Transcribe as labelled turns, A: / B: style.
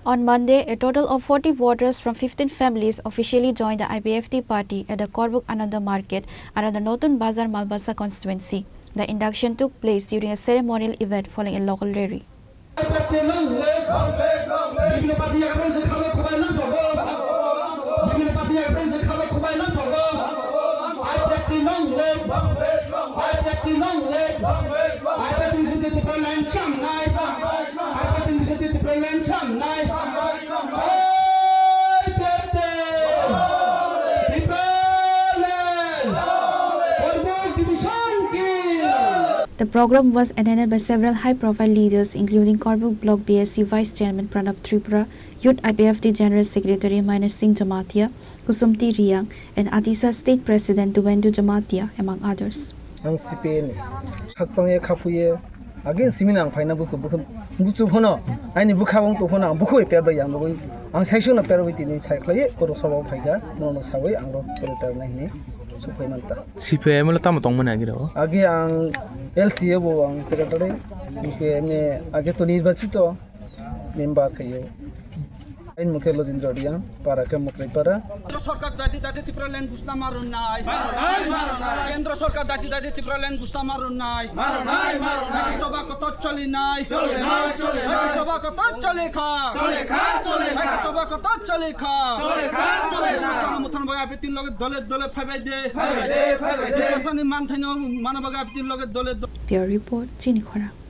A: On Monday, a total of 40 voters from 15 families officially joined the IPFT party at the Karbook Ananda Market under the Natun Bazaar-Malbasha Constituency. The induction took place during a ceremonial event following a local rally. The program was attended by several high-profile leaders, including Karbook Block BSC Vice Chairman Pranab Tripura, Youth IPFT General Secretary Minor Singh Jamatia, Kusumti Riang, and Atisa State President Duwendu Jamatia, among others.
B: Ang CPN, haksange kapuye, again siminang paina busu bucu hono, aini bukawang tu hono, buku perba yang bukui, ang saisyo na perba tini saklay, koro sabaw paiga, nono sawai angro politar na hini.
C: CPM lo tama tong mana gitu.
B: Agi ang LCA bo ang secretary ke me age to nirbachito member kayo. Ain mukhe lojindra diang para ke mukhe para.
D: Kendra sarkar dati Tripura land gusta marun nai. Kendra sarkar dati Tripura land gusta marun nai. Coba kotot choli nai. Coba kotot choli kha. Coba kotot choli kha. Sana mutan baga apitin loge dole phaibai de. Sana man thaino mana baga apitin loge dole.
A: Pure report, Chini Khorang.